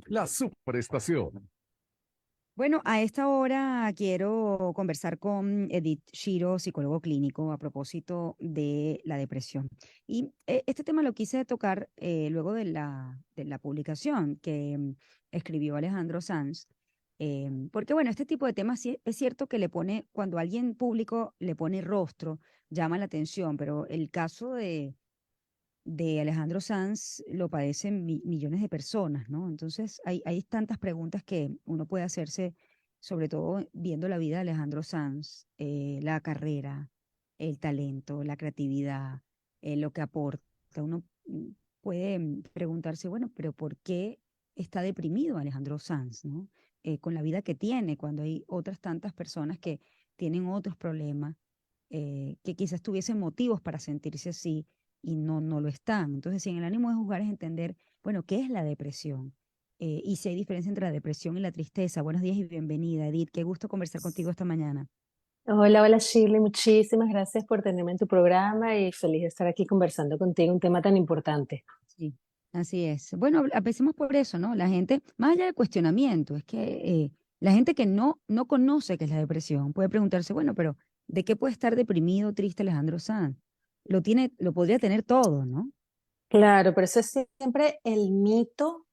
La superestación. Bueno, a esta hora quiero conversar con Edith Shiro, psicólogo clínico, a propósito de la depresión. Y este tema lo quise tocar luego de la publicación que escribió Alejandro Sanz, porque bueno, este tipo de temas sí es cierto que le pone, cuando alguien público le pone rostro, llama la atención, pero el caso de Alejandro Sanz lo padecen millones de personas, ¿no? Entonces hay tantas preguntas que uno puede hacerse, sobre todo viendo la vida de Alejandro Sanz, la carrera, el talento, la creatividad, lo que aporta. Uno puede preguntarse, bueno, pero ¿por qué está deprimido Alejandro Sanz, ¿no? Con la vida que tiene, cuando hay otras tantas personas que tienen otros problemas, que quizás tuviesen motivos para sentirse así y no lo están. Entonces, si en el ánimo de juzgar es entender, bueno, ¿qué es la depresión? Y si hay diferencia entre la depresión y la tristeza. Buenos días y bienvenida, Edith. Qué gusto conversar contigo esta mañana. Hola, hola Shirley, muchísimas gracias por tenerme en tu programa y feliz de estar aquí conversando contigo, un tema tan importante. Sí, así es. Bueno, empecemos por eso, ¿no? La gente, más allá del cuestionamiento, es que la gente que no conoce qué es la depresión puede preguntarse, bueno, pero ¿de qué puede estar deprimido, triste Alejandro Sanz? Lo podría tener todo, ¿no? Claro, pero eso es siempre el mito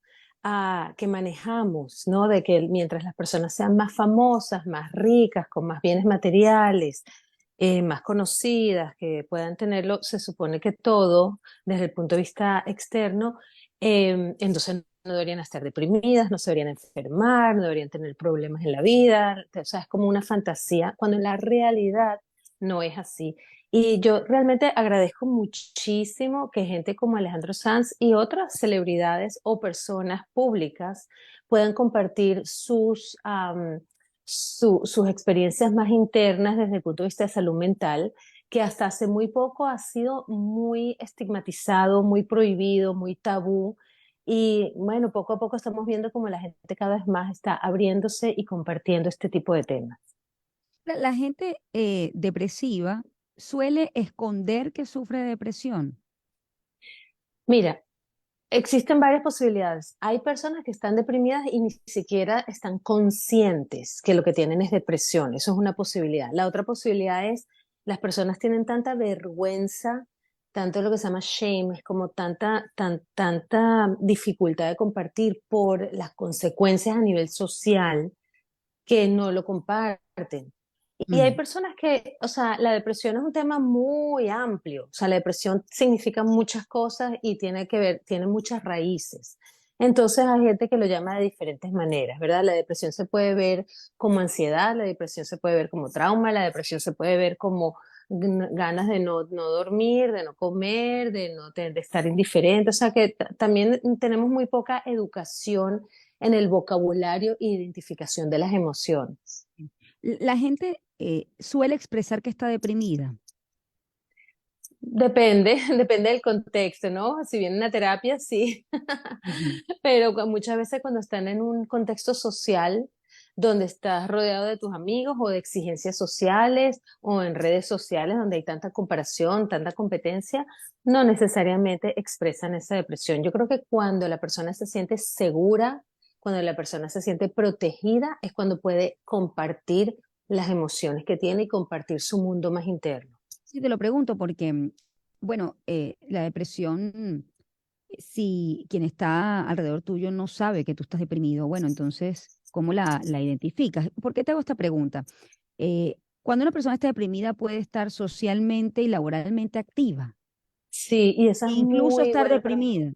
que manejamos, ¿no? De que mientras las personas sean más famosas, más ricas, con más bienes materiales, más conocidas, que puedan tenerlo, se supone que todo, desde el punto de vista externo, entonces no deberían estar deprimidas, no se deberían enfermar, no deberían tener problemas en la vida, o sea, es como una fantasía, cuando en la realidad no es así. Y yo realmente agradezco muchísimo que gente como Alejandro Sanz y otras celebridades o personas públicas puedan compartir sus experiencias más internas desde el punto de vista de salud mental, que hasta hace muy poco ha sido muy estigmatizado, muy prohibido, muy tabú. Y bueno, poco a poco estamos viendo como la gente cada vez más está abriéndose y compartiendo este tipo de temas. La gente depresiva suele esconder que sufre de depresión. Mira, existen varias posibilidades. Hay personas que están deprimidas y ni siquiera están conscientes que lo que tienen es depresión. Eso es una posibilidad. La otra posibilidad es las personas tienen tanta vergüenza, tanto lo que se llama shame, es como tanta dificultad de compartir por las consecuencias a nivel social que no lo comparten. Y hay Mm. personas que, o sea, la depresión es un tema muy amplio. O sea, la depresión significa muchas cosas y tiene que ver, tiene muchas raíces. Entonces hay gente que lo llama de diferentes maneras, ¿verdad? La depresión se puede ver como ansiedad, la depresión se puede ver como trauma, la depresión se puede ver como ganas de no dormir, de no comer, de estar indiferente. O sea que también tenemos muy poca educación en el vocabulario e identificación de las emociones. La gente suele expresar que está deprimida. Depende, depende del contexto, ¿no? Si vienen a terapia, sí, Ujú. pero muchas veces cuando están en un contexto social donde estás rodeado de tus amigos o de exigencias sociales o en redes sociales donde hay tanta comparación, tanta competencia, no necesariamente expresan esa depresión. Yo creo que cuando la persona se siente segura, cuando la persona se siente protegida, es cuando puede compartir las emociones que tiene y compartir su mundo más interno. Sí, te lo pregunto porque, bueno, la depresión, si quien está alrededor tuyo no sabe que tú estás deprimido, bueno, entonces, ¿cómo la identificas? ¿Por qué te hago esta pregunta? Cuando una persona está deprimida puede estar socialmente y laboralmente activa, Sí, y esa e es incluso muy estar buena pregunta. deprimida.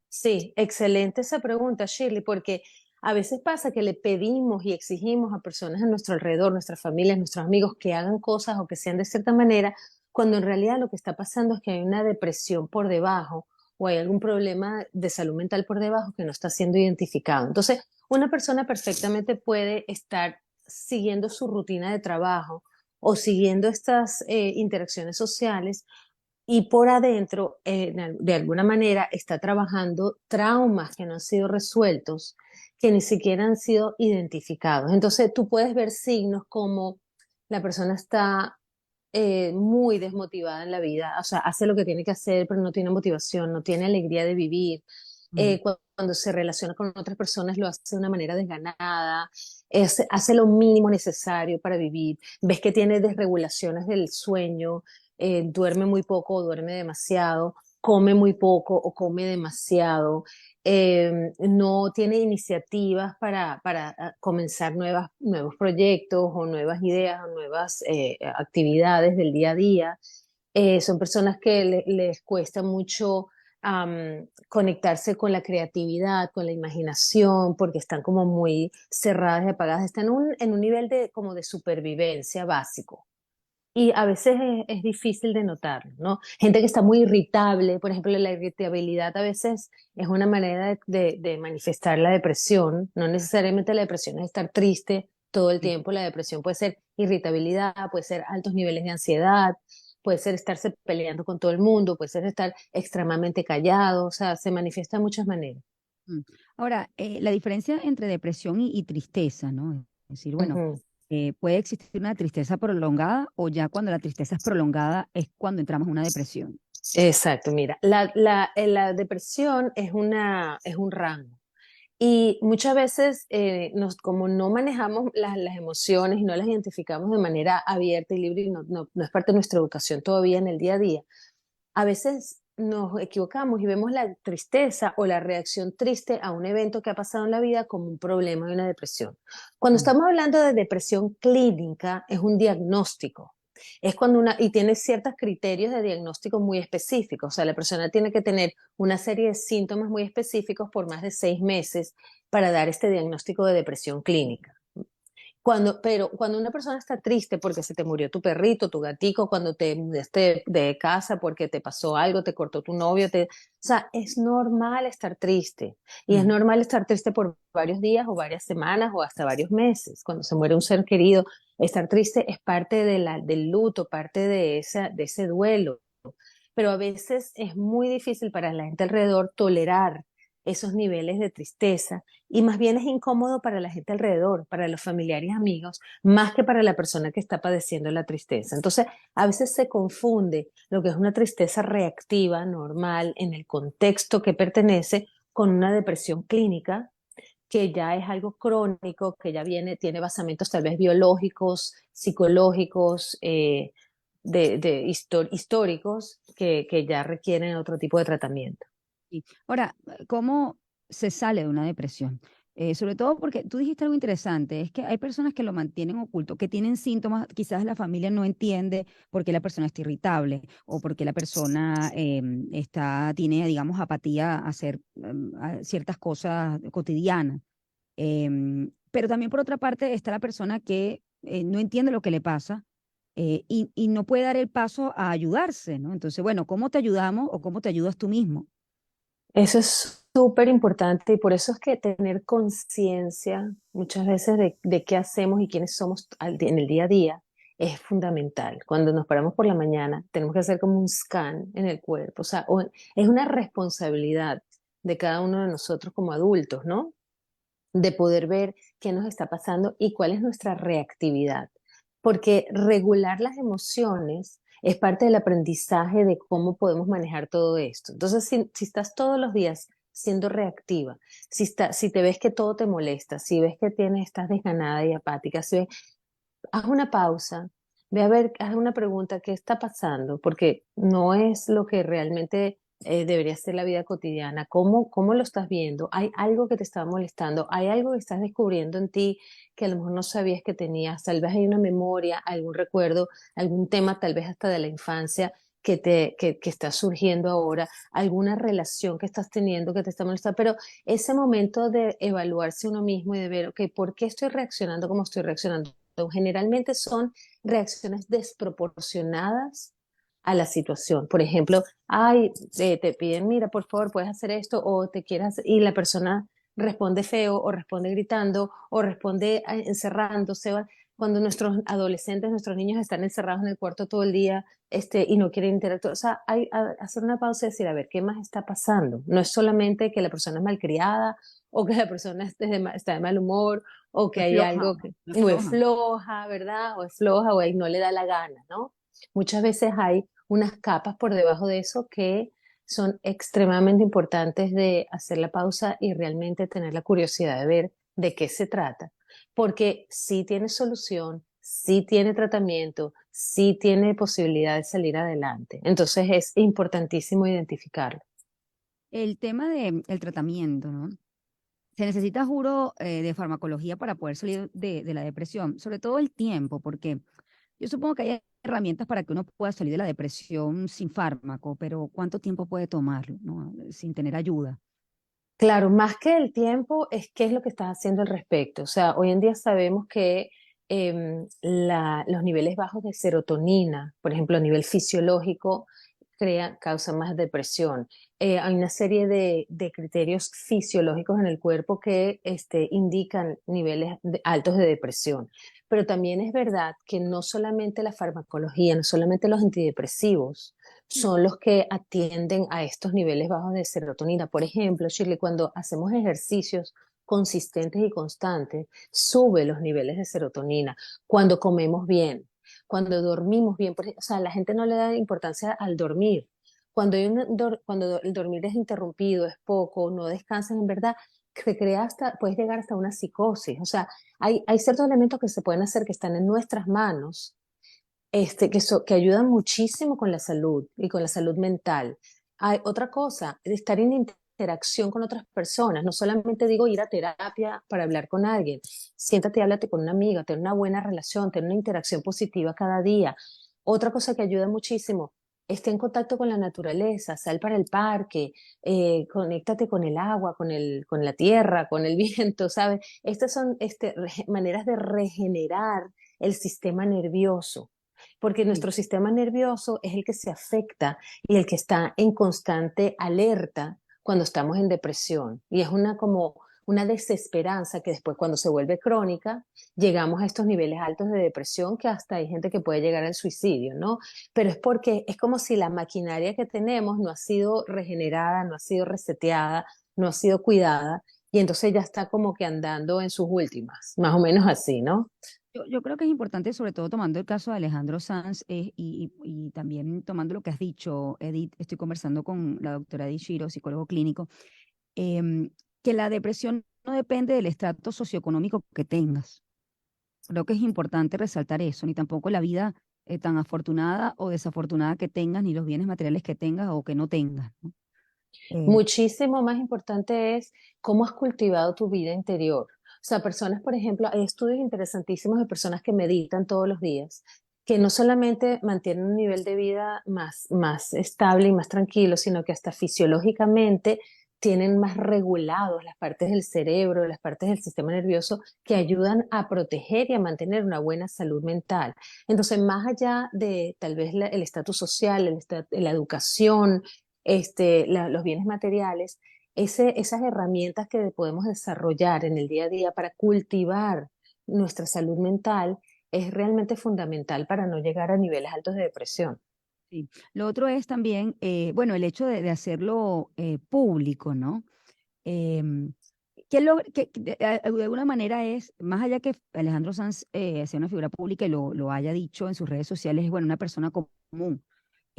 Sí, excelente esa pregunta, Shirley, porque a veces pasa que le pedimos y exigimos a personas a nuestro alrededor, nuestras familias, nuestros amigos, que hagan cosas o que sean de cierta manera, cuando en realidad lo que está pasando es que hay una depresión por debajo o hay algún problema de salud mental por debajo que no está siendo identificado. Entonces, una persona perfectamente puede estar siguiendo su rutina de trabajo o siguiendo estas interacciones sociales y por adentro, de alguna manera, está trabajando traumas que no han sido resueltos, que ni siquiera han sido identificados. Entonces, tú puedes ver signos como la persona está muy desmotivada en la vida, o sea, hace lo que tiene que hacer, pero no tiene motivación, no tiene alegría de vivir, Mm. Cuando se relaciona con otras personas lo hace de una manera desganada, hace lo mínimo necesario para vivir, ves que tiene desregulaciones del sueño, duerme muy poco o duerme demasiado, come muy poco o come demasiado, no tiene iniciativas para comenzar nuevos proyectos o nuevas ideas o nuevas actividades del día a día. Son personas que les cuesta mucho conectarse con la creatividad, con la imaginación, porque están como muy cerradas y apagadas, están en un nivel como de supervivencia básico. Y a veces es difícil de notarlo, ¿no? Gente que está muy irritable, por ejemplo, la irritabilidad a veces es una manera de manifestar la depresión. No necesariamente la depresión es estar triste todo el Sí. tiempo, la depresión puede ser irritabilidad, puede ser altos niveles de ansiedad, puede ser estarse peleando con todo el mundo, puede ser estar extremadamente callado, o sea, se manifiesta de muchas maneras. Mm. Ahora, la diferencia entre depresión y tristeza, ¿no? Es decir, bueno, Ujú. puede existir una tristeza prolongada o ya cuando la tristeza es prolongada es cuando entramos en una depresión. Exacto, mira, la depresión es un rango. Y muchas veces, como no manejamos las emociones y no las identificamos de manera abierta y libre, y no es parte de nuestra educación todavía en el día a día, a veces nos equivocamos y vemos la tristeza o la reacción triste a un evento que ha pasado en la vida como un problema y una depresión. Cuando Mm. estamos hablando de depresión clínica, es un diagnóstico. Es cuando y tiene ciertos criterios de diagnóstico muy específicos. O sea, la persona tiene que tener una serie de síntomas muy específicos por más de 6 meses para dar este diagnóstico de depresión clínica. Pero cuando una persona está triste porque se te murió tu perrito, tu gatico, cuando te mudaste de casa porque te pasó algo, te cortó tu novio, o sea, es normal estar triste. Y es Mm. normal estar triste por varios días o varias semanas o hasta varios meses. Cuando se muere un ser querido, estar triste es parte del luto, parte de ese duelo. Pero a veces es muy difícil para la gente alrededor tolerar esos niveles de tristeza y más bien es incómodo para la gente alrededor, para los familiares y amigos, más que para la persona que está padeciendo la tristeza. Entonces, a veces se confunde lo que es una tristeza reactiva, normal, en el contexto que pertenece, con una depresión clínica, que ya es algo crónico, que ya tiene basamentos tal vez biológicos, psicológicos, históricos, que ya requieren otro tipo de tratamiento. Y ahora, ¿cómo se sale de una depresión? Sobre todo porque tú dijiste algo interesante, es que hay personas que lo mantienen oculto, que tienen síntomas, quizás la familia no entiende por qué la persona está irritable o por qué la persona tiene, digamos, apatía a hacer a ciertas cosas cotidianas. Pero también por otra parte está la persona que no entiende lo que le pasa y no puede dar el paso a ayudarse, ¿no? Entonces, bueno, ¿cómo te ayudamos o cómo te ayudas tú mismo? Eso es súper importante y por eso es que tener conciencia muchas veces de qué hacemos y quiénes somos en el día a día es fundamental. Cuando nos paramos por la mañana, tenemos que hacer como un scan en el cuerpo. O sea, es una responsabilidad de cada uno de nosotros como adultos, ¿no? De poder ver qué nos está pasando y cuál es nuestra reactividad. Porque regular las emociones es parte del aprendizaje de cómo podemos manejar todo esto. Entonces, si estás todos los días siendo reactiva, si te ves que todo te molesta, si ves que estás desganada y apática, haz una pausa, ve a ver, haz una pregunta, ¿qué está pasando? Porque no es lo que realmente debería ser la vida cotidiana. ¿Cómo lo estás viendo? ¿Hay algo que te está molestando? ¿Hay algo que estás descubriendo en ti que a lo mejor no sabías que tenías? Tal vez hay una memoria, algún recuerdo, algún tema, tal vez hasta de la infancia. Que está surgiendo ahora, alguna relación que estás teniendo que te está molestando, pero ese momento de evaluarse uno mismo y de ver, ok, ¿por qué estoy reaccionando como estoy reaccionando? Generalmente son reacciones desproporcionadas a la situación. Por ejemplo, ay, te piden, mira, por favor, puedes hacer esto o te quieres, y la persona responde feo o responde gritando o responde encerrándose. Cuando nuestros adolescentes, nuestros niños están encerrados en el cuarto todo el día y no quieren interactuar. O sea, hacer una pausa y decir, a ver, ¿qué más está pasando? No es solamente que la persona es malcriada o que la persona está de mal humor o que Es hay floja, algo que es o es floja. floja, ¿verdad? O es floja o no le da la gana, ¿no? Muchas veces hay unas capas por debajo de eso que son extremadamente importantes de hacer la pausa y realmente tener la curiosidad de ver de qué se trata, porque sí tiene solución, sí tiene tratamiento, sí tiene posibilidad de salir adelante. Entonces es importantísimo identificarlo. El tema del tratamiento, ¿no? Se necesita, juro, de farmacología para poder salir de la depresión, sobre todo el tiempo, porque yo supongo que hay herramientas para que uno pueda salir de la depresión sin fármaco, pero ¿cuánto tiempo puede tomarlo, ¿no? Sin tener ayuda? Claro, más que el tiempo es qué es lo que estás haciendo al respecto. O sea, hoy en día sabemos que los niveles bajos de serotonina, por ejemplo, a nivel fisiológico, causan más depresión. Hay una serie de criterios fisiológicos en el cuerpo que indican niveles altos de depresión. Pero también es verdad que no solamente la farmacología, no solamente los antidepresivos, son los que atienden a estos niveles bajos de serotonina. Por ejemplo, Shirley, cuando hacemos ejercicios consistentes y constantes, sube los niveles de serotonina. Cuando comemos bien, cuando dormimos bien, o sea, la gente no le da importancia al dormir. Cuando el dormir es interrumpido, es poco, no descansas, en verdad, puedes llegar hasta una psicosis. O sea, hay ciertos elementos que se pueden hacer que están en nuestras manos que ayudan muchísimo con la salud y con la salud mental. Hay otra cosa, de estar en interacción con otras personas. No solamente digo ir a terapia para hablar con alguien. Siéntate y háblate con una amiga, ten una buena relación, ten una interacción positiva cada día. Otra cosa que ayuda muchísimo, esté en contacto con la naturaleza, sal para el parque, conéctate con el agua, con la tierra, con el viento, ¿sabes? Estas son maneras de regenerar el sistema nervioso, porque Sí. nuestro sistema nervioso es el que se afecta y el que está en constante alerta cuando estamos en depresión. Y es como una desesperanza que después cuando se vuelve crónica, llegamos a estos niveles altos de depresión que hasta hay gente que puede llegar al suicidio, ¿no? Pero es porque es como si la maquinaria que tenemos no ha sido regenerada, no ha sido reseteada, no ha sido cuidada y entonces ya está como que andando en sus últimas, más o menos así, ¿no? Yo creo que es importante, sobre todo tomando el caso de Alejandro Sanz y también tomando lo que has dicho, Edith, estoy conversando con la doctora Edith Shiro, psicólogo clínico, em, que la depresión no depende del estrato socioeconómico que tengas. Creo que es importante resaltar eso, ni tampoco la vida tan afortunada o desafortunada que tengas, ni los bienes materiales que tengas o que no tengas, ¿no? Eh, Muchísimo más importante es cómo has cultivado tu vida interior. O sea, personas, por ejemplo, hay estudios interesantísimos de personas que meditan todos los días, que no solamente mantienen un nivel de vida más estable y más tranquilo, sino que hasta fisiológicamente tienen más regulados las partes del cerebro, las partes del sistema nervioso que ayudan a proteger y a mantener una buena salud mental. Entonces, más allá de tal vez el estatus social, la educación, los bienes materiales, esas herramientas que podemos desarrollar en el día a día para cultivar nuestra salud mental es realmente fundamental para no llegar a niveles altos de depresión. sí. Lo otro es también, bueno, el hecho de hacerlo público, ¿no? Em, que de alguna manera es, más allá que Alejandro Sanz sea una figura pública y lo haya dicho en sus redes sociales, es bueno, una persona común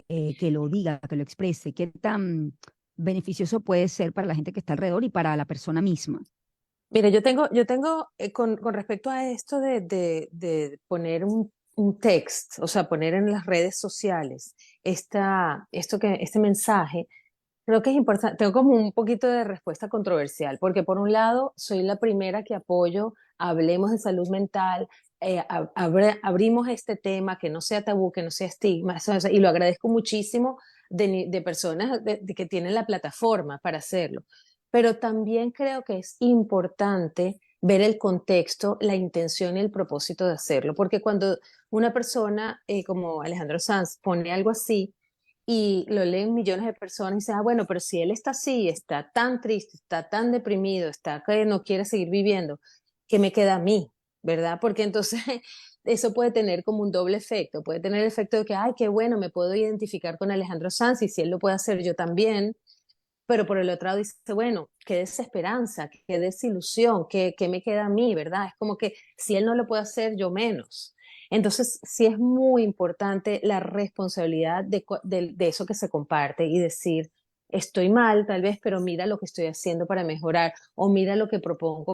que lo diga, que lo exprese, qué tan beneficioso puede ser para la gente que está alrededor y para la persona misma. Mire, yo tengo con respecto a esto de poner un text, o sea, poner en las redes sociales este mensaje. Creo que es importante, tengo como un poquito de respuesta controversial, porque por un lado soy la primera que apoyo, hablemos de salud mental, abrimos este tema, que no sea tabú, que no sea estigma, y lo agradezco muchísimo de personas de que tienen la plataforma para hacerlo. Pero también creo que es importante ver el contexto, la intención y el propósito de hacerlo, porque cuando una persona como Alejandro Sanz pone algo así, y lo leen millones de personas y dicen, ah, bueno, pero si él está así, está tan triste, está tan deprimido, está que no quiere seguir viviendo, ¿qué me queda a mí? ¿Verdad? Porque entonces eso puede tener como un doble efecto, puede tener el efecto de que, ay, qué bueno, me puedo identificar con Alejandro Sanz y si él lo puede hacer yo también, pero por el otro lado dice, bueno, qué desesperanza, qué desilusión, qué me queda a mí, ¿verdad? Es como que si él no lo puede hacer, yo menos. Entonces, sí es muy importante la responsabilidad de eso que se comparte y decir, estoy mal tal vez, pero mira lo que estoy haciendo para mejorar o mira lo que propongo